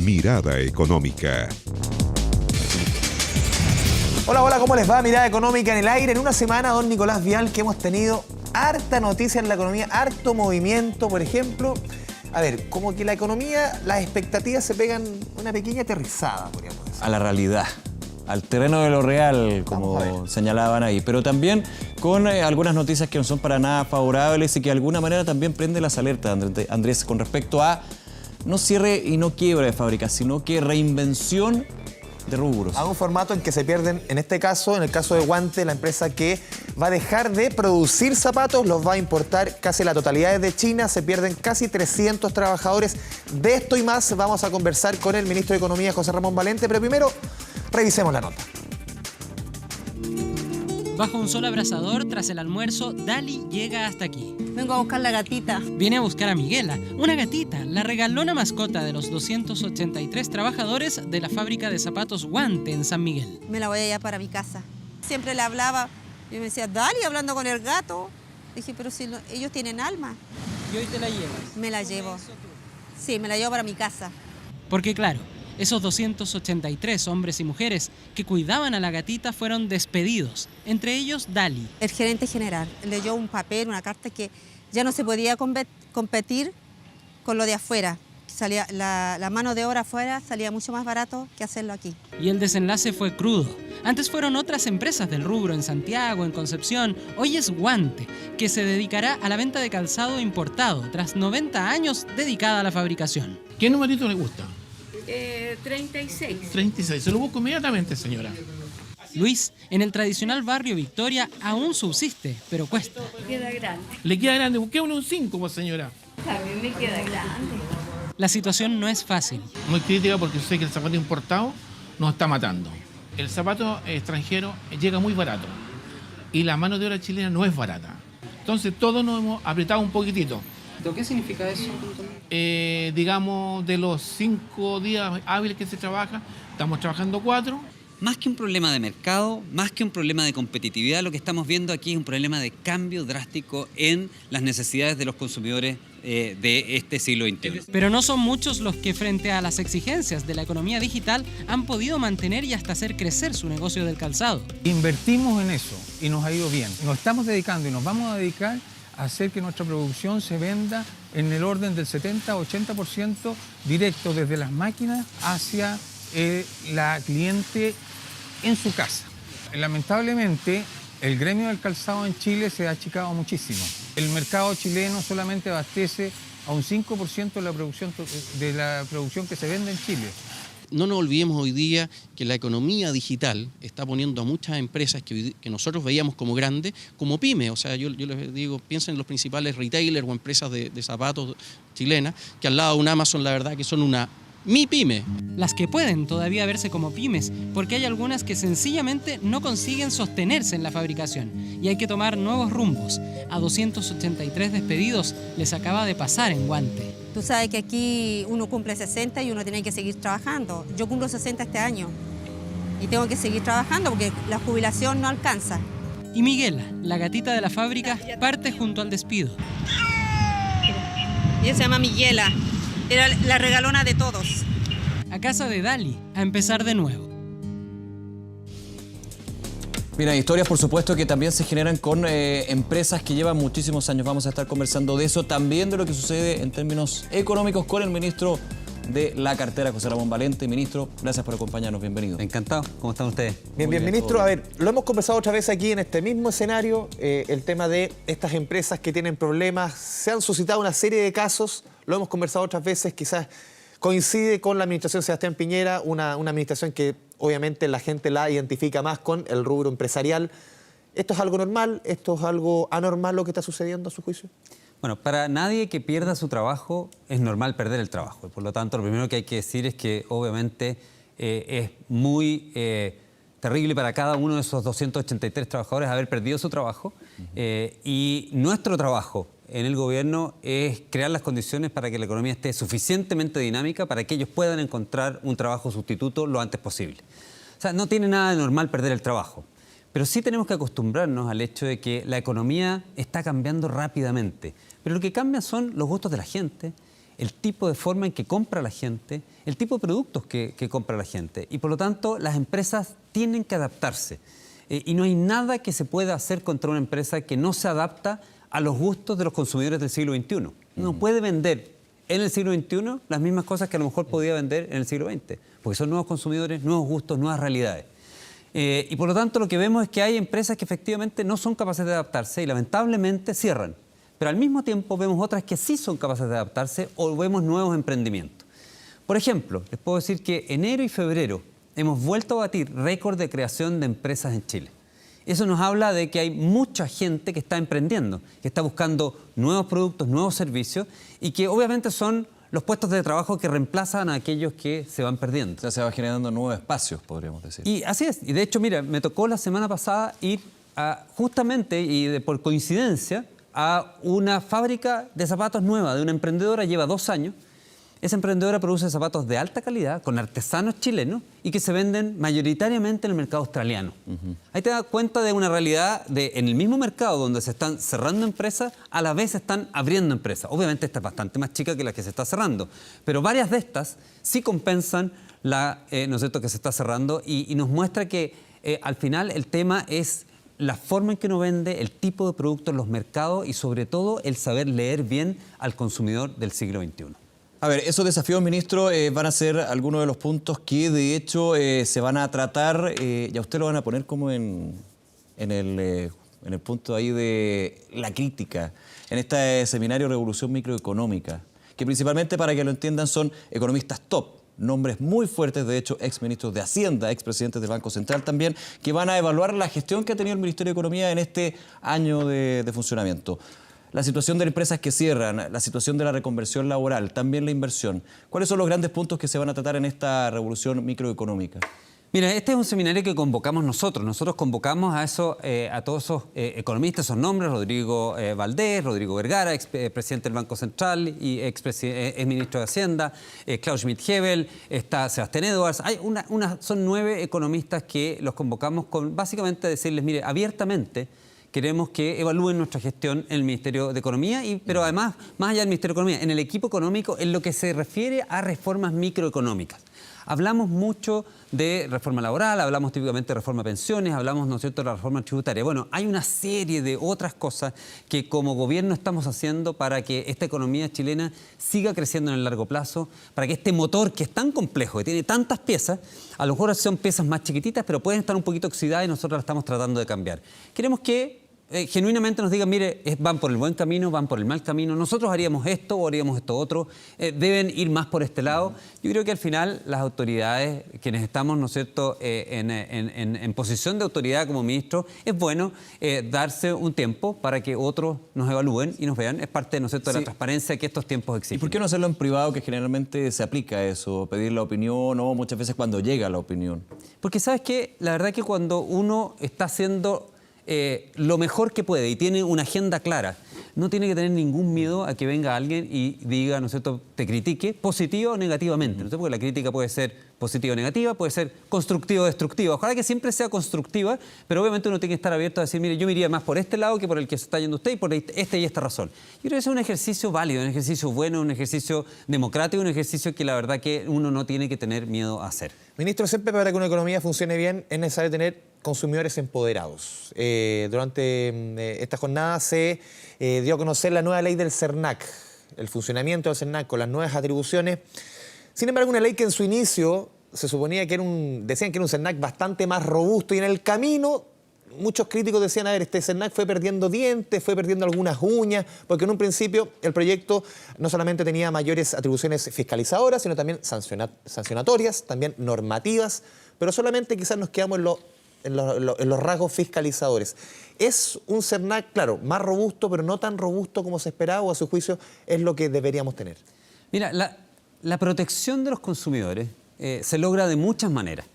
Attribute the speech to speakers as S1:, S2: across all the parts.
S1: Mirada Económica.
S2: Hola, hola, ¿cómo les va? Mirada Económica en el aire. En una semana, don Nicolás Vial, que hemos tenido harta noticia en la economía, harto movimiento, por ejemplo. A ver, como que la economía, las expectativas se pegan una pequeña aterrizada, podríamos decir.
S3: A la realidad, al terreno de lo real, como señalaban ahí. Pero también con algunas noticias que no son para nada favorables y que de alguna manera también prende las alertas, Andrés, con respecto a no cierre y no quiebra de fábricas, sino que reinvención de rubros.
S2: A un formato en que se pierden, en este caso, en el caso de Guante, la empresa que va a dejar de producir zapatos, los va a importar casi la totalidad desde China, se pierden casi 300 trabajadores. De esto y más vamos a conversar con el ministro de Economía, José Ramón Valente, pero primero revisemos la nota.
S4: Bajo un sol abrasador, tras el almuerzo, Dali llega hasta aquí.
S5: Vengo a buscar la gatita.
S4: Viene a buscar a Miguela, una gatita, la regalona mascota de los 283 trabajadores de la fábrica de zapatos Guante en San Miguel.
S5: Me la voy a llevar para mi casa. Siempre le hablaba y me decía, Dali, hablando con el gato. Dije, pero si ellos tienen alma.
S4: ¿Y hoy te la llevas?
S5: Me la llevo. Sí, me la llevo para mi casa.
S4: Porque claro, esos 283 hombres y mujeres que cuidaban a la gatita fueron despedidos, entre ellos Dali.
S5: El gerente general leyó un papel, una carta que ya no se podía competir con lo de afuera. Salía, la mano de obra afuera salía mucho más barato que hacerlo aquí.
S4: Y el desenlace fue crudo. Antes fueron otras empresas del rubro en Santiago, en Concepción. Hoy es Guante, que se dedicará a la venta de calzado importado, tras 90 años dedicada a la fabricación.
S6: ¿Qué numerito le gusta?
S5: 36.
S6: 36. Se lo busco inmediatamente, señora.
S4: Luis, en el tradicional barrio Victoria, aún subsiste, pero cuesta.
S7: Queda grande.
S6: ¿Le queda grande? Busquémosle un 5, pues, señora.
S7: A mí me queda grande.
S4: La situación no es fácil.
S6: Muy crítica porque sé que el zapato importado nos está matando. El zapato extranjero llega muy barato y la mano de obra chilena no es barata. Entonces todos nos hemos apretado un poquitito.
S4: ¿Qué significa eso?
S6: Digamos, de los 5 días hábiles que se trabaja, estamos trabajando 4.
S8: Más que un problema de mercado, más que un problema de competitividad, lo que estamos viendo aquí es un problema de cambio drástico en las necesidades de los consumidores de este siglo XXI.
S4: Pero no son muchos los que, frente a las exigencias de la economía digital, han podido mantener y hasta hacer crecer su negocio del calzado.
S9: Invertimos en eso y nos ha ido bien. Nos estamos dedicando y nos vamos a dedicar a hacer que nuestra producción se venda en el orden del 70-80% directo desde las máquinas hacia la cliente en su casa. Lamentablemente, el gremio del calzado en Chile se ha achicado muchísimo. El mercado chileno solamente abastece a un 5% de la producción que se vende en Chile.
S10: No nos olvidemos hoy día que la economía digital está poniendo a muchas empresas que nosotros veíamos como grandes, como pymes. O sea, yo les digo, piensen en los principales retailers o empresas de zapatos chilenas, que al lado de un Amazon, la verdad que son una pyme.
S4: Las que pueden todavía verse como pymes, porque hay algunas que sencillamente no consiguen sostenerse en la fabricación y hay que tomar nuevos rumbos. A 283 despedidos les acaba de pasar en Guante.
S5: Tú sabes que aquí uno cumple 60 y uno tiene que seguir trabajando. Yo cumplo 60 este año y tengo que seguir trabajando porque la jubilación no alcanza.
S4: Y Miguela, la gatita de la fábrica, parte junto al despido.
S5: Ella se llama Miguela. Era la regalona de todos.
S4: A casa de Dali, a empezar de nuevo.
S3: Mira, historias por supuesto que también se generan con empresas que llevan muchísimos años. Vamos a estar conversando de eso, también de lo que sucede en términos económicos con el ministro de la cartera, José Ramón Valente. Ministro, gracias por acompañarnos, bienvenido.
S8: Encantado, ¿cómo están ustedes?
S2: Bien, ministro, a ver, lo hemos conversado otra vez aquí en este mismo escenario, el tema de estas empresas que tienen problemas. Se han suscitado una serie de casos, lo hemos conversado otras veces, quizás coincide con la administración Sebastián Piñera, una administración que obviamente la gente la identifica más con el rubro empresarial. ¿Esto es algo normal? ¿Esto es algo anormal lo que está sucediendo a su juicio?
S8: Bueno, para nadie que pierda su trabajo es normal perder el trabajo. Por lo tanto, lo primero que hay que decir es que obviamente es muy terrible para cada uno de esos 283 trabajadores haber perdido su trabajo. Y nuestro trabajo en el gobierno es crear las condiciones para que la economía esté suficientemente dinámica para que ellos puedan encontrar un trabajo sustituto lo antes posible. O sea, no tiene nada de normal perder el trabajo. Pero sí tenemos que acostumbrarnos al hecho de que la economía está cambiando rápidamente. Pero lo que cambia son los gustos de la gente, el tipo de forma en que compra la gente, el tipo de productos que compra la gente. Y por lo tanto, las empresas tienen que adaptarse. Y no hay nada que se pueda hacer contra una empresa que no se adapta a los gustos de los consumidores del siglo XXI. No puede vender en el siglo XXI las mismas cosas que a lo mejor podía vender en el siglo XX, porque son nuevos consumidores, nuevos gustos, nuevas realidades. Y por lo tanto lo que vemos es que hay empresas que efectivamente no son capaces de adaptarse y lamentablemente cierran. Pero al mismo tiempo vemos otras que sí son capaces de adaptarse o vemos nuevos emprendimientos. Por ejemplo, les puedo decir que enero y febrero hemos vuelto a batir récord de creación de empresas en Chile. Eso nos habla de que hay mucha gente que está emprendiendo, que está buscando nuevos productos, nuevos servicios y que obviamente son los puestos de trabajo que reemplazan a aquellos que se van perdiendo.
S3: O sea, se va generando nuevos espacios, podríamos decir.
S8: Y así es. Y de hecho, mira, me tocó la semana pasada ir justamente y por coincidencia a una fábrica de zapatos nueva de una emprendedora, lleva 2 años. Esa emprendedora produce zapatos de alta calidad con artesanos chilenos y que se venden mayoritariamente en el mercado australiano. Ahí te das cuenta de una realidad de en el mismo mercado donde se están cerrando empresas, a la vez se están abriendo empresas. Obviamente esta es bastante más chica que la que se está cerrando, pero varias de estas sí compensan ¿no es cierto?, que se está cerrando y nos muestra que al final el tema es la forma en que uno vende, el tipo de productos, los mercados y sobre todo el saber leer bien al consumidor del siglo XXI.
S3: A ver, esos desafíos, ministro, van a ser algunos de los puntos que de hecho se van a tratar, y a usted lo van a poner como en el punto ahí de la crítica, en este seminario Revolución Microeconómica, que principalmente, para que lo entiendan, son economistas top, nombres muy fuertes, de hecho, exministros de Hacienda, expresidentes del Banco Central también, que van a evaluar la gestión que ha tenido el Ministerio de Economía en este año de funcionamiento. La situación de empresas que cierran, la situación de la reconversión laboral, también la inversión. ¿Cuáles son los grandes puntos que se van a tratar en esta revolución microeconómica?
S8: Mira, este es un seminario que convocamos nosotros. Nosotros convocamos a todos esos economistas, esos nombres, Rodrigo Valdés, Rodrigo Vergara, presidente del Banco Central y ex ministro de Hacienda, Klaus Schmidt-Hebel, está Sebastián Edwards. Son 9 economistas que los convocamos con básicamente decirles, mire, abiertamente, queremos que evalúen nuestra gestión en el Ministerio de Economía, pero además, más allá del Ministerio de Economía, en el equipo económico, en lo que se refiere a reformas microeconómicas. Hablamos mucho de reforma laboral, hablamos típicamente de reforma de pensiones, hablamos, ¿no es cierto?, de la reforma tributaria. Bueno, hay una serie de otras cosas que como gobierno estamos haciendo para que esta economía chilena siga creciendo en el largo plazo, para que este motor que es tan complejo, que tiene tantas piezas, a lo mejor son piezas más chiquititas, pero pueden estar un poquito oxidadas y nosotros las estamos tratando de cambiar. Queremos que genuinamente nos digan, mire, van por el buen camino, van por el mal camino, nosotros haríamos esto o haríamos esto otro, deben ir más por este lado. Yo creo que al final las autoridades, quienes estamos, ¿no es cierto?, en posición de autoridad como ministro, es bueno darse un tiempo para que otros nos evalúen y nos vean. Es parte, ¿no es cierto?, de la transparencia que estos tiempos existen.
S3: ¿Y por qué no hacerlo en privado, que generalmente se aplica eso, pedir la opinión o muchas veces cuando llega la opinión?
S8: Porque, ¿sabes qué? La verdad que cuando uno está haciendo lo mejor que puede y tiene una agenda clara, no tiene que tener ningún miedo a que venga alguien y diga, ¿no es cierto?, te critique positiva o negativamente, ¿no? Porque la crítica puede ser positiva o negativa, puede ser constructiva o destructiva. Ojalá que siempre sea constructiva, pero obviamente uno tiene que estar abierto a decir, mire, yo me iría más por este lado que por el que se está yendo usted y por esta y esta razón. Yo creo que es un ejercicio válido, un ejercicio bueno, un ejercicio democrático, un ejercicio que la verdad que uno no tiene que tener miedo a hacer.
S2: Ministro, siempre para que una economía funcione bien es necesario tener consumidores empoderados. Durante esta jornada se dio a conocer la nueva ley del CERNAC, el funcionamiento del CERNAC con las nuevas atribuciones. Sin embargo, una ley que en su inicio se suponía que decían que era un CERNAC bastante más robusto y en el camino muchos críticos decían, a ver, este CERNAC fue perdiendo dientes, fue perdiendo algunas uñas, porque en un principio el proyecto no solamente tenía mayores atribuciones fiscalizadoras, sino también sancionatorias, también normativas, pero solamente quizás nos quedamos en los rasgos fiscalizadores. ¿Es un CERNAC, claro, más robusto, pero no tan robusto como se esperaba, o a su juicio es lo que deberíamos tener?
S8: Mira, la protección de los consumidores se logra de muchas maneras.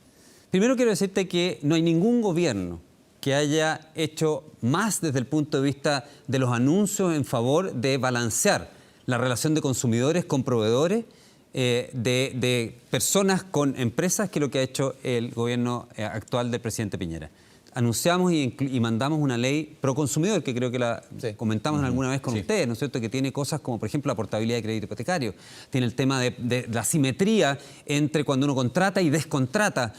S8: Primero quiero decirte que no hay ningún gobierno que haya hecho más desde el punto de vista de los anuncios en favor de balancear la relación de consumidores con proveedores, de personas con empresas, que lo que ha hecho el gobierno actual del presidente Piñera. anunciamos y mandamos una ley pro consumidor, que creo que la comentamos alguna vez con ustedes, ¿no es cierto?, que tiene cosas como, por ejemplo, la portabilidad de crédito hipotecario, tiene el tema de la simetría entre cuando uno contrata y descontrata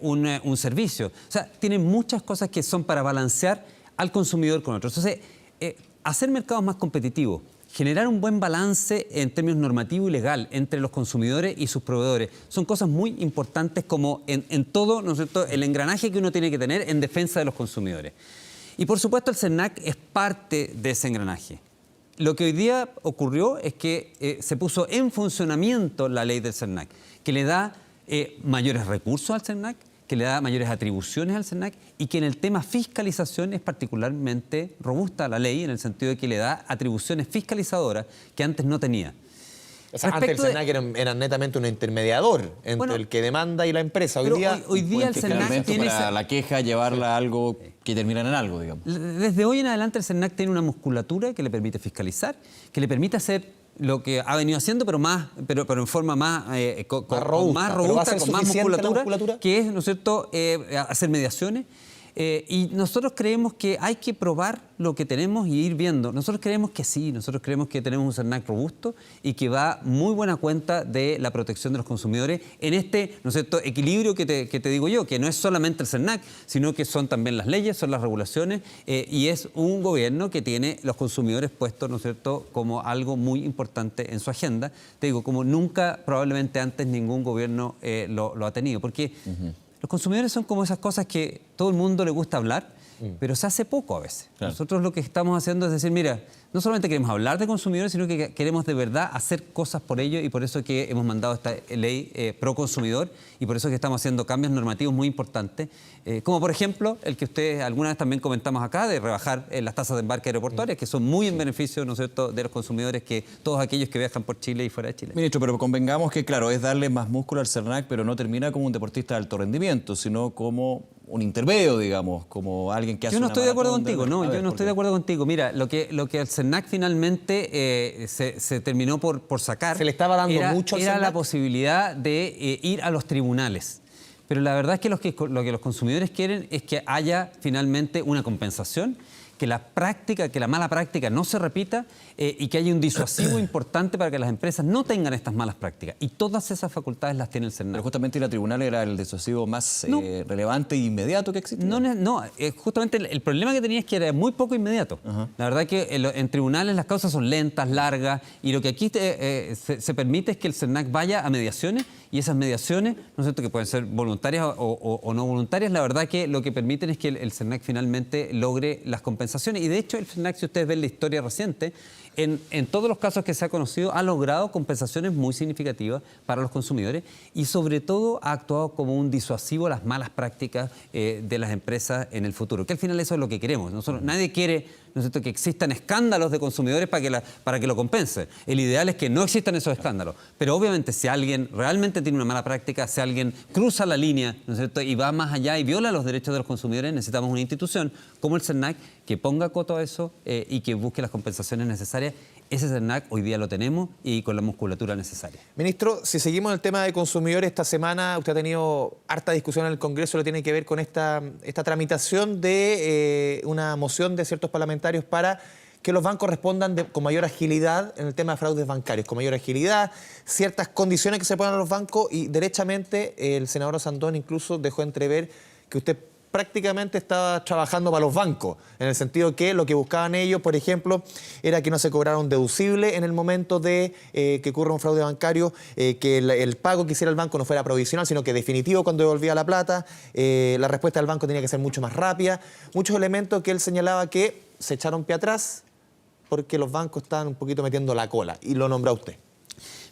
S8: un servicio. O sea, tiene muchas cosas que son para balancear al consumidor con otros. Entonces, hacer mercados más competitivos, generar un buen balance en términos normativo y legal entre los consumidores y sus proveedores. Son cosas muy importantes como en todo, ¿no es cierto?, el engranaje que uno tiene que tener en defensa de los consumidores. Y por supuesto el CERNAC es parte de ese engranaje. Lo que hoy día ocurrió es que se puso en funcionamiento la ley del CERNAC, que le da mayores recursos al CERNAC, que le da mayores atribuciones al CERNAC y que en el tema fiscalización es particularmente robusta la ley en el sentido de que le da atribuciones fiscalizadoras que antes no tenía.
S2: O sea, antes el CERNAC era netamente un intermediador entre el que demanda y la empresa.
S8: Hoy día el CERNAC tiene
S3: para la queja llevarla a algo que termina en algo, digamos.
S8: Desde hoy en adelante el CERNAC tiene una musculatura que le permite fiscalizar, que le permite hacer lo que ha venido haciendo, pero en forma más robusta, con más musculatura, que es, ¿no es cierto?, hacer mediaciones. Y nosotros creemos que hay que probar lo que tenemos y ir viendo. Nosotros creemos que sí, nosotros creemos que tenemos un CERNAC robusto y que va muy buena cuenta de la protección de los consumidores en este, ¿no es cierto?, equilibrio que te digo yo, que no es solamente el CERNAC, sino que son también las leyes, son las regulaciones y es un gobierno que tiene los consumidores puestos, ¿no es cierto?, como algo muy importante en su agenda. Te digo, como nunca probablemente antes ningún gobierno lo ha tenido, porque los consumidores son como esas cosas que todo el mundo le gusta hablar, pero se hace poco a veces. Claro. Nosotros lo que estamos haciendo es decir, mira, no solamente queremos hablar de consumidores, sino que queremos de verdad hacer cosas por ellos y por eso que hemos mandado esta ley pro consumidor y por eso que estamos haciendo cambios normativos muy importantes, como por ejemplo el que ustedes alguna vez también comentamos acá de rebajar las tasas de embarque aeroportuarias, que son muy en beneficio, ¿no es cierto?, de los consumidores, que todos aquellos que viajan por Chile y fuera de Chile.
S3: Ministro, pero convengamos que, claro, es darle más músculo al CERNAC, pero no termina como un deportista de alto rendimiento, sino como un intermedio, digamos, como alguien que hace una
S8: Yo no estoy de acuerdo
S3: maratón
S8: contigo, no, yo no estoy de acuerdo contigo. Mira, lo que el CERNAC finalmente se terminó por sacar...
S2: Se le estaba dando mucho al
S8: era
S2: CERNAC.
S8: la posibilidad de ir a los tribunales. Pero la verdad es que lo que los consumidores quieren es que haya finalmente una compensación, que la mala práctica no se repita y que haya un disuasivo importante para que las empresas no tengan estas malas prácticas. Y todas esas facultades las tiene el CERNAC.
S3: Pero justamente la tribunal era el disuasivo más relevante e inmediato que existía.
S8: No, justamente el problema que tenía es que era muy poco inmediato. La verdad que en tribunales las causas son lentas, largas, y lo que aquí se permite es que el CERNAC vaya a mediaciones, y esas mediaciones, ¿no es cierto?, que pueden ser voluntarias o no voluntarias, la verdad que lo que permiten es que el CERNAC finalmente logre las compensaciones. Y de hecho el CERNAC, si ustedes ven la historia reciente, en todos los casos que se ha conocido, ha logrado compensaciones muy significativas para los consumidores y sobre todo ha actuado como un disuasivo a las malas prácticas de las empresas en el futuro, que al final eso es lo que queremos. Nadie quiere, ¿no es cierto?, que existan escándalos de consumidores para que lo compensen. El ideal es que no existan esos escándalos, pero obviamente si alguien realmente tiene una mala práctica, si alguien cruza la línea, ¿no es cierto?, y va más allá y viola los derechos de los consumidores, necesitamos una institución como el CERNAC que ponga coto a eso y que busque las compensaciones necesarias. Ese CERNAC hoy día lo tenemos y con la musculatura necesaria.
S2: Ministro, si seguimos en el tema de consumidores, esta semana usted ha tenido harta discusión en el Congreso, lo tiene que ver con esta tramitación de una moción de ciertos parlamentarios para que los bancos respondan con mayor agilidad en el tema de fraudes bancarios, con mayor agilidad, ciertas condiciones que se ponen a los bancos y derechamente el senador Sandón incluso dejó entrever que usted prácticamente estaba trabajando para los bancos, en el sentido que lo que buscaban ellos, por ejemplo, era que no se cobrara un deducible en el momento de que ocurra un fraude bancario, que el pago que hiciera el banco no fuera provisional, sino que definitivo cuando devolvía la plata, la respuesta del banco tenía que ser mucho más rápida, muchos elementos que él señalaba que se echaron pie atrás porque los bancos estaban un poquito metiendo la cola, y lo nombra usted.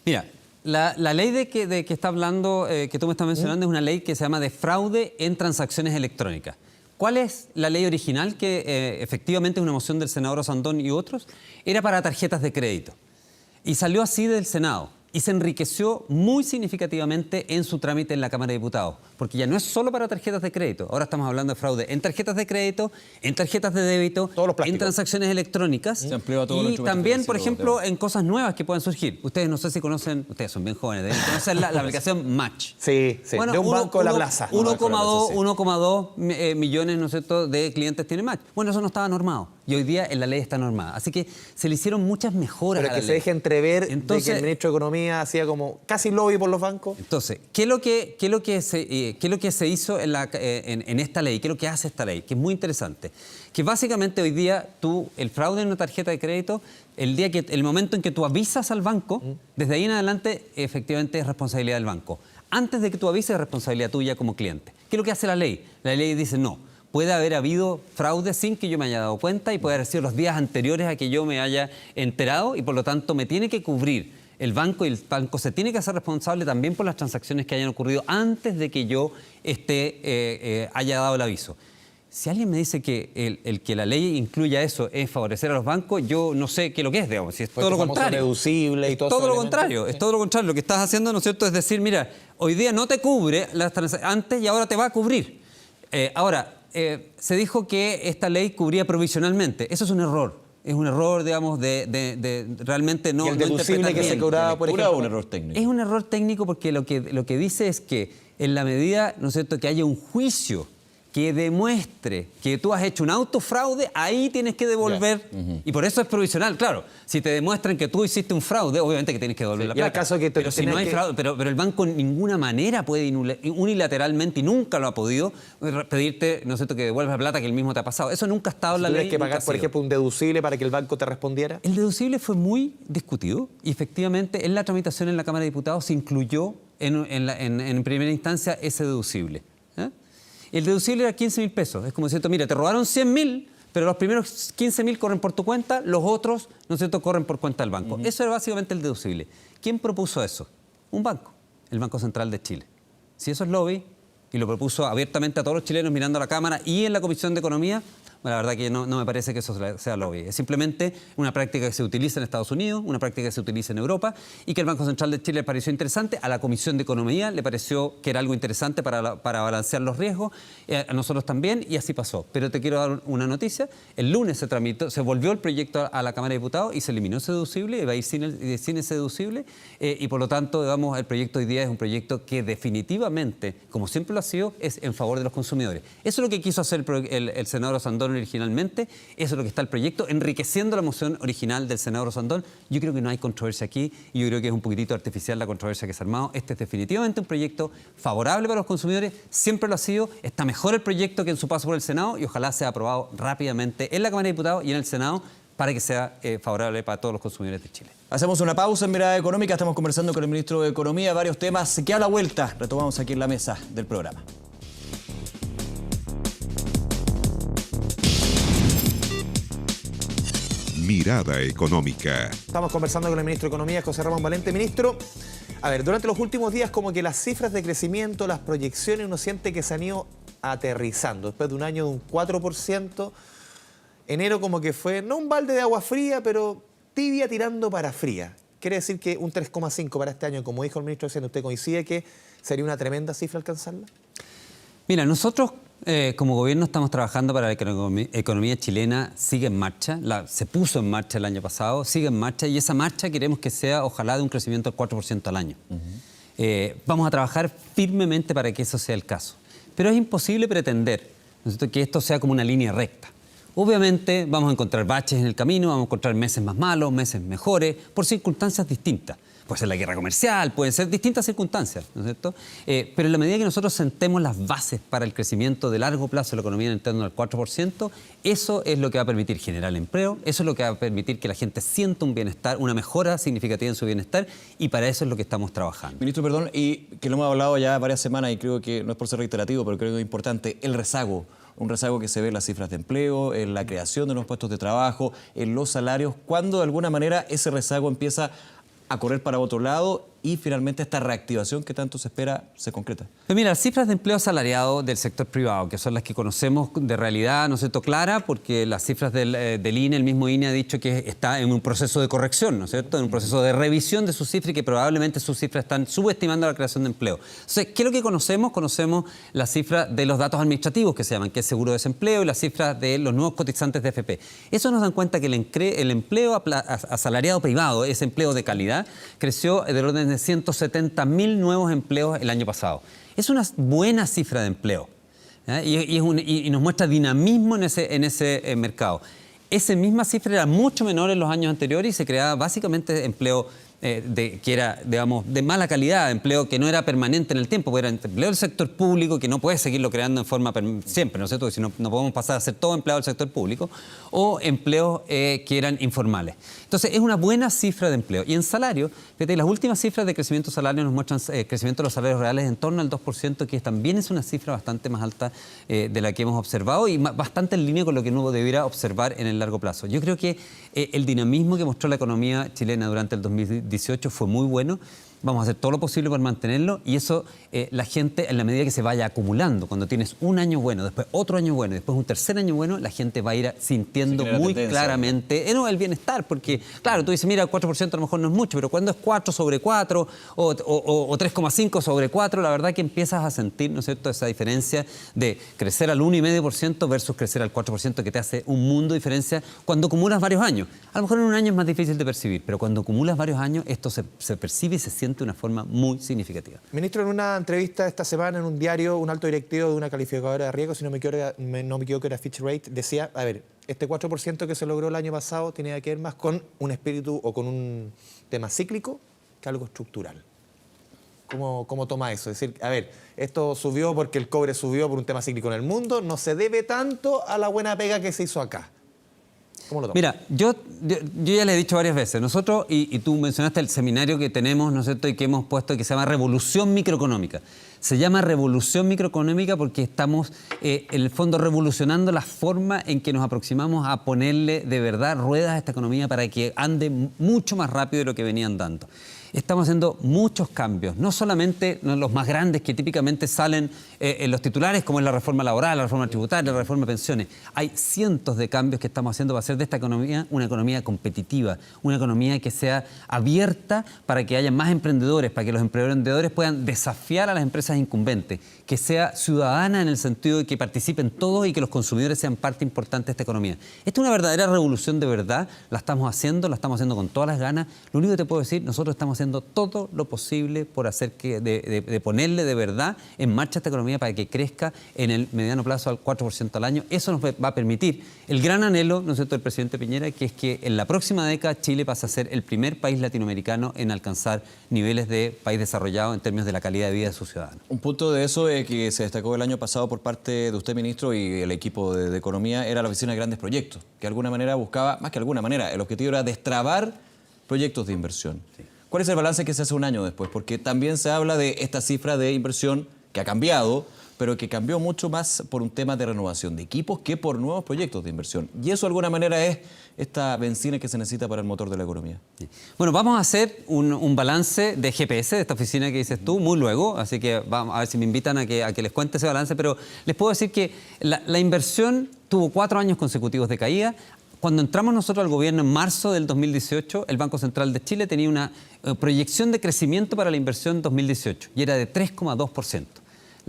S8: Mira, la ley de que está hablando, que tú me estás mencionando, es una ley que se llama de fraude en transacciones electrónicas. ¿Cuál es la ley original que efectivamente es una moción del senador Sandón y otros? Era para tarjetas de crédito. Y salió así del Senado. y se enriqueció muy significativamente en su trámite en la Cámara de Diputados, porque ya no es solo para tarjetas de crédito, ahora estamos hablando de fraude en tarjetas de crédito, en tarjetas de débito, en transacciones electrónicas
S3: Se amplió a todos los
S8: y
S3: instrumentos
S8: también, por
S3: financieros,
S8: ejemplo, en cosas nuevas que pueden surgir. Ustedes no sé si conocen, ustedes son bien jóvenes, deben conocer la aplicación Match.
S2: Sí, sí, de un banco de la plaza.
S8: 1,2 millones, ¿no es cierto?, de clientes tiene Match. Bueno, eso no estaba normado y hoy día en la ley está normada. Así que se le hicieron muchas mejoras
S2: Pero
S8: a
S2: que
S8: la
S2: se
S8: ley.
S2: deje entrever
S8: Entonces,
S2: de que el ministro de Economía hacía como casi lobby por los bancos.
S8: Entonces, ¿qué es lo que se hizo en esta ley? ¿Qué es lo que hace esta ley? Que es muy interesante. Que básicamente hoy día el fraude en una tarjeta de crédito, el momento en que tú avisas al banco, desde ahí en adelante efectivamente es responsabilidad del banco. Antes de que tú avises es responsabilidad tuya como cliente. ¿Qué es lo que hace la ley? La ley dice no. Puede haber habido fraude sin que yo me haya dado cuenta y puede haber sido los días anteriores a que yo me haya enterado y por lo tanto me tiene que cubrir el banco y el banco se tiene que hacer responsable también por las transacciones que hayan ocurrido antes de que yo haya dado el aviso. Si alguien me dice que el que la ley incluya eso es favorecer a los bancos, yo no sé qué es lo que es, digamos. Si es todo lo contrario.
S2: Deducible y todo
S8: todo lo contrario, es todo lo contrario. Lo que estás haciendo, ¿no es cierto?, es decir, mira, hoy día no te cubre las transacciones antes y ahora te va a cubrir. Se dijo que esta ley cubría provisionalmente. Eso es un error. Es un error, digamos, de realmente no.
S2: ¿Y el
S8: no
S2: deducible
S8: interpretar
S2: que se
S8: bien.
S2: cobraba, por ejemplo?
S3: un error técnico?
S8: Es un error técnico porque lo que dice es que en la medida, ¿no es cierto?, que haya un juicio que demuestre que tú has hecho un autofraude, ahí tienes que devolver. Y por eso es provisional. Claro, si te demuestran que tú hiciste un fraude, obviamente que tienes que devolver la
S2: y en el
S8: plata.
S2: caso que
S8: pero si no hay fraude, pero el banco en ninguna manera puede unilateralmente, y nunca lo ha podido, pedirte, ¿no es cierto?, que devuelvas la plata que él mismo te ha pasado. Eso nunca ha estado en la ley.
S2: ¿Tienes que
S8: nunca
S2: pagar,
S8: ha
S2: por
S8: sido.
S2: ejemplo, un deducible para que el banco te respondiera?
S8: El deducible fue muy discutido y efectivamente en la tramitación en la Cámara de Diputados se incluyó en primera instancia ese deducible. El deducible era 15.000 pesos. Es como decir, mira, te robaron 100.000, pero los primeros 15.000 corren por tu cuenta, los otros, ¿no es cierto?, corren por cuenta del banco. Eso era básicamente el deducible. ¿Quién propuso eso? Un banco, el Banco Central de Chile. Si eso es lobby, y lo propuso abiertamente a todos los chilenos mirando a la Cámara y en la Comisión de Economía, bueno, la verdad que no me parece que eso sea lobby. Es simplemente una práctica que se utiliza en Estados Unidos, una práctica que se utiliza en Europa y que el Banco Central de Chile le pareció interesante, a la Comisión de Economía le pareció que era algo interesante para balancear los riesgos, a nosotros también, y así pasó. Pero te quiero dar una noticia. El lunes se volvió el proyecto a la Cámara de Diputados y se eliminó ese deducible, y va a ir sin ese deducible, y por lo tanto, digamos, el proyecto hoy día es un proyecto que definitivamente, como siempre lo ha sido, es en favor de los consumidores. Eso es lo que quiso hacer el senador Osandón originalmente, eso es lo que está el proyecto, enriqueciendo la moción original del senador Osandón. Yo creo que no hay controversia aquí y yo creo que es un poquitito artificial la controversia que se ha armado. Este es definitivamente un proyecto favorable para los consumidores, siempre lo ha sido, está mejor el proyecto que en su paso por el Senado y ojalá sea aprobado rápidamente en la Cámara de Diputados y en el Senado para que sea favorable para todos los consumidores de Chile.
S3: Hacemos una pausa en Mirada Económica, estamos conversando con el ministro de Economía, varios temas que a la vuelta retomamos aquí en la mesa del programa.
S1: Mirada Económica.
S2: Estamos conversando con el ministro de Economía, José Ramón Valente. Ministro, a ver, durante los últimos días como que las cifras de crecimiento, las proyecciones, uno siente que se han ido aterrizando. Después de un año de un 4%, enero como que fue, no un balde de agua fría, pero tibia tirando para fría. Quiere decir que un 3,5 para este año, como dijo el ministro recién, ¿usted coincide que sería una tremenda cifra alcanzarla?
S8: Mira, nosotros como gobierno estamos trabajando para que la economía chilena siga en marcha. Se puso en marcha el año pasado, sigue en marcha y esa marcha queremos que sea ojalá de un crecimiento del 4% al año. Vamos a trabajar firmemente para que eso sea el caso. Pero es imposible pretender, ¿no es cierto?, que esto sea como una línea recta. Obviamente vamos a encontrar baches en el camino, vamos a encontrar meses más malos, meses mejores, por circunstancias distintas. Puede ser la guerra comercial, pueden ser distintas circunstancias, ¿no es cierto? Pero en la medida que nosotros sentemos las bases para el crecimiento de largo plazo de la economía en torno al 4%, eso es lo que va a permitir generar empleo, eso es lo que va a permitir que la gente sienta un bienestar, una mejora significativa en su bienestar, y para eso es lo que estamos trabajando.
S3: Ministro, perdón, y que lo hemos hablado ya varias semanas y creo que no es por ser reiterativo, pero creo que es importante, el rezago. Un rezago que se ve en las cifras de empleo, en la creación de los puestos de trabajo, en los salarios, cuando de alguna manera ese rezago empieza a correr para otro lado y finalmente esta reactivación que tanto se espera se concreta?
S8: Pues mira, las cifras de empleo asalariado del sector privado, que son las que conocemos de realidad, ¿no es cierto?, clara, porque las cifras del INE, el mismo INE ha dicho que está en un proceso de corrección, ¿no es cierto?, en un proceso de revisión de sus cifras y que probablemente sus cifras están subestimando la creación de empleo. Entonces, ¿qué es lo que conocemos? Conocemos la cifra de los datos administrativos que se llaman, que es seguro de desempleo, y las cifras de los nuevos cotizantes de AFP. Eso nos dan cuenta que el empleo asalariado privado, ese empleo de calidad, creció del orden de 170.000 nuevos empleos el año pasado. Es una buena cifra de empleo, ¿eh? Y nos muestra dinamismo en ese mercado. Esa misma cifra era mucho menor en los años anteriores y se creaba básicamente empleo que era, digamos, de mala calidad, empleo que no era permanente en el tiempo, porque era empleo del sector público que no puede seguirlo creando en forma siempre, ¿no es cierto? Porque si no, no podemos pasar a ser todo empleado del sector público, o empleos que eran informales. Entonces, es una buena cifra de empleo. Y en salario, fíjate, las últimas cifras de crecimiento salario nos muestran crecimiento de los salarios reales en torno al 2%, que también es una cifra bastante más alta de la que hemos observado y bastante en línea con lo que uno debiera observar en el largo plazo. Yo creo que el dinamismo que mostró la economía chilena durante el 2018 fue muy bueno. Vamos a hacer todo lo posible por mantenerlo y eso la gente, en la medida que se vaya acumulando, cuando tienes un año bueno, después otro año bueno, después un tercer año bueno, la gente va a ir sintiendo muy claramente el bienestar, porque claro, tú dices, mira, el 4% a lo mejor no es mucho, pero cuando es 4 sobre 4 o 3,5 sobre 4, la verdad que empiezas a sentir, ¿no es cierto?, esa diferencia de crecer al 1,5% versus crecer al 4%, que te hace un mundo de diferencia cuando acumulas varios años. A lo mejor en un año es más difícil de percibir, pero cuando acumulas varios años, esto se percibe y se siente de una forma muy significativa.
S2: Ministro, en una entrevista esta semana en un diario, un alto directivo de una calificadora de riesgo, si no me equivoco era Fitch Rate, decía, a ver, este 4% que se logró el año pasado tenía que ver más con un espíritu o con un tema cíclico que algo estructural. ¿Cómo toma eso? Es decir, a ver, esto subió porque el cobre subió por un tema cíclico en el mundo, no se debe tanto a la buena pega que se hizo acá. ¿Cómo lo toma?
S8: Mira, yo ya le he dicho varias veces, nosotros, y tú mencionaste el seminario que tenemos, ¿no es cierto?, y que hemos puesto, que se llama Revolución Microeconómica. Se llama Revolución Microeconómica porque estamos, en el fondo, revolucionando la forma en que nos aproximamos a ponerle de verdad ruedas a esta economía para que ande mucho más rápido de lo que venía andando. Estamos haciendo muchos cambios, no solamente los más grandes que típicamente salen en los titulares, como es la reforma laboral, la reforma tributaria, la reforma de pensiones. Hay cientos de cambios que estamos haciendo para hacer de esta economía una economía competitiva, una economía que sea abierta para que haya más emprendedores, para que los emprendedores puedan desafiar a las empresas incumbentes, que sea ciudadana en el sentido de que participen todos y que los consumidores sean parte importante de esta economía. Esta es una verdadera revolución de verdad, la estamos haciendo con todas las ganas. Lo único que te puedo decir, nosotros estamos haciendo todo lo posible por hacer de ponerle de verdad en marcha esta economía para que crezca en el mediano plazo al 4% al año. Eso nos va a permitir el gran anhelo, ¿no es cierto?, del presidente Piñera, que es que en la próxima década Chile pase a ser el primer país latinoamericano en alcanzar niveles de país desarrollado en términos de la calidad de vida de sus ciudadanos.
S3: Un punto de eso que se destacó el año pasado por parte de usted, ministro, y el equipo de Economía, era la Oficina de Grandes Proyectos, que de alguna manera buscaba, más que de alguna manera, el objetivo era destrabar proyectos de inversión. Sí. ¿Cuál es el balance que se hace un año después? Porque también se habla de esta cifra de inversión que ha cambiado, pero que cambió mucho más por un tema de renovación de equipos que por nuevos proyectos de inversión. Y eso de alguna manera es esta benzina que se necesita para el motor de la economía.
S8: Sí. Bueno, vamos a hacer un balance de GPS, de esta oficina que dices tú, muy luego, así que vamos a ver si me invitan a que les cuente ese balance, pero les puedo decir que la inversión tuvo 4 años consecutivos de caída. Cuando entramos nosotros al gobierno en marzo del 2018, el Banco Central de Chile tenía una proyección de crecimiento para la inversión 2018 y era de 3,2%.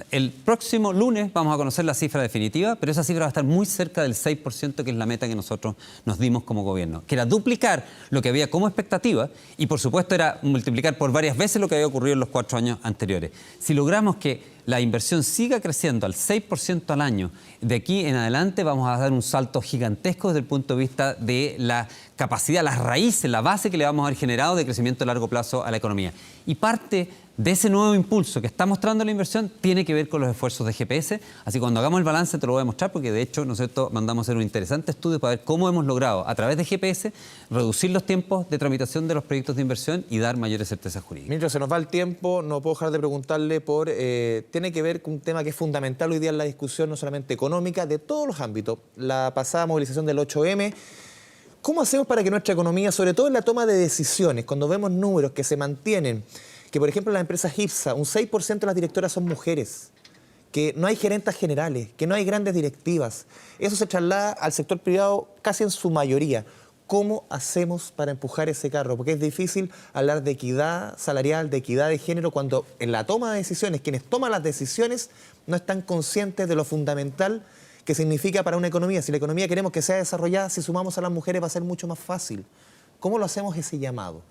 S8: El próximo lunes vamos a conocer la cifra definitiva, pero esa cifra va a estar muy cerca del 6%, que es la meta que nosotros nos dimos como gobierno, que era duplicar lo que había como expectativa y, por supuesto, era multiplicar por varias veces lo que había ocurrido en los 4 años anteriores. Si logramos que la inversión siga creciendo al 6% al año, de aquí en adelante vamos a dar un salto gigantesco desde el punto de vista de la capacidad, las raíces, la base que le vamos a haber generado de crecimiento a largo plazo a la economía. Y parte de ese nuevo impulso que está mostrando la inversión tiene que ver con los esfuerzos de GPS. Así que cuando hagamos el balance te lo voy a mostrar, porque de hecho nosotros mandamos a hacer un interesante estudio para ver cómo hemos logrado a través de GPS reducir los tiempos de tramitación de los proyectos de inversión y dar mayores certezas jurídicas.
S2: Ministro, se nos va el tiempo, no puedo dejar de preguntarle por... tiene que ver con un tema que es fundamental hoy día en la discusión, no solamente económica, de todos los ámbitos. La pasada movilización del 8M. ¿Cómo hacemos para que nuestra economía, sobre todo en la toma de decisiones, cuando vemos números que se mantienen, que, por ejemplo, en las empresas IPSA, un 6% de las directoras son mujeres, que no hay gerentas generales, que no hay grandes directivas. Eso se traslada al sector privado casi en su mayoría. ¿Cómo hacemos para empujar ese carro? Porque es difícil hablar de equidad salarial, de equidad de género, cuando en la toma de decisiones, quienes toman las decisiones no están conscientes de lo fundamental que significa para una economía. Si la economía queremos que sea desarrollada, si sumamos a las mujeres va a ser mucho más fácil. ¿Cómo lo hacemos ese llamado?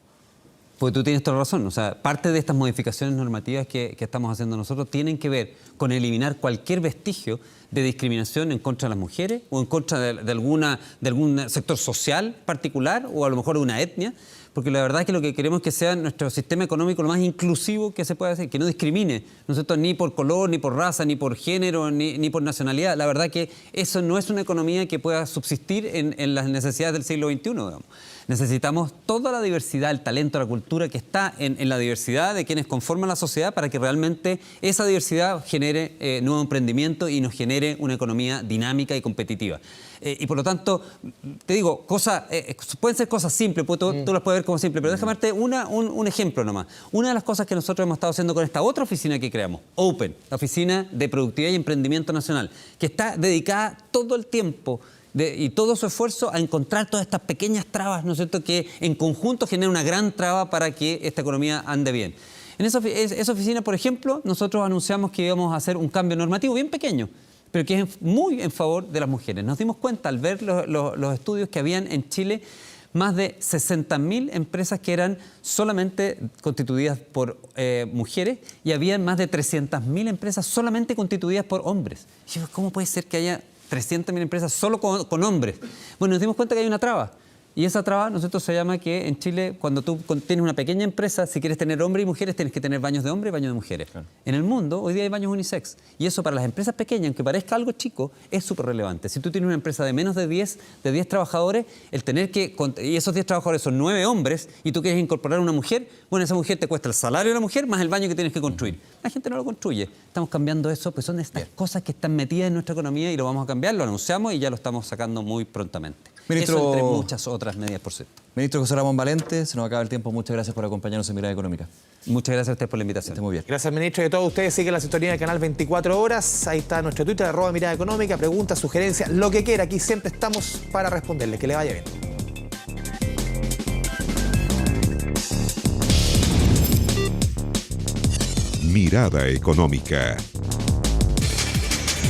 S8: Pues tú tienes toda la razón. O sea, parte de estas modificaciones normativas que estamos haciendo nosotros tienen que ver con eliminar cualquier vestigio de discriminación en contra de las mujeres o en contra de algún sector social particular o a lo mejor de una etnia, porque la verdad es que lo que queremos es que sea nuestro sistema económico lo más inclusivo que se pueda hacer, que no discrimine, ¿no es cierto?, ni por color, ni por raza, ni por género, ni por nacionalidad. La verdad que eso no es una economía que pueda subsistir en las necesidades del siglo XXI, digamos. Necesitamos toda la diversidad, el talento, la cultura que está en la diversidad de quienes conforman la sociedad para que realmente esa diversidad genere nuevo emprendimiento y nos genere una economía dinámica y competitiva. Y por lo tanto, te digo, pueden ser cosas simples, tú las puedes ver como simples, pero déjame darte un ejemplo nomás. Una de las cosas que nosotros hemos estado haciendo con esta otra oficina que creamos, Open, la Oficina de Productividad y Emprendimiento Nacional, que está dedicada todo el tiempo y todo su esfuerzo a encontrar todas estas pequeñas trabas, ¿no es cierto?, que en conjunto generan una gran traba para que esta economía ande bien. En esa oficina, por ejemplo, nosotros anunciamos que íbamos a hacer un cambio normativo bien pequeño, pero que es muy en favor de las mujeres. Nos dimos cuenta al ver los estudios que habían en Chile más de 60.000 empresas que eran solamente constituidas por mujeres y había más de 300.000 empresas solamente constituidas por hombres. Y yo, ¿cómo puede ser que haya 300.000 empresas solo con hombres? Bueno, nos dimos cuenta que hay una traba. Y esa traba, nosotros se llama que en Chile, cuando tú tienes una pequeña empresa, si quieres tener hombres y mujeres, tienes que tener baños de hombres y baños de mujeres. Claro. En el mundo, hoy día hay baños unisex. Y eso para las empresas pequeñas, aunque parezca algo chico, es súper relevante. Si tú tienes una empresa de menos de 10 trabajadores, el tener que... Y esos 10 trabajadores son 9 hombres, y tú quieres incorporar una mujer, bueno, esa mujer te cuesta el salario de la mujer más el baño que tienes que construir. La gente no lo construye. Estamos cambiando eso, pues son estas cosas que están metidas en nuestra economía y lo vamos a cambiar, lo anunciamos y ya lo estamos sacando muy prontamente.
S3: Ministro,
S8: eso entre muchas otras medidas, por cierto.
S3: Ministro José Ramón Valente, se nos acaba el tiempo. Muchas gracias por acompañarnos en Mirada Económica.
S8: Muchas gracias a ustedes por la invitación.
S3: Esté muy bien.
S2: Gracias, ministro. Y a todos ustedes, siguen la sintonía del canal 24 horas. Ahí está nuestro Twitter, @Mirada Económica. Preguntas, sugerencias, lo que quiera. Aquí siempre estamos para responderle. Que le vaya bien.
S1: Mirada Económica.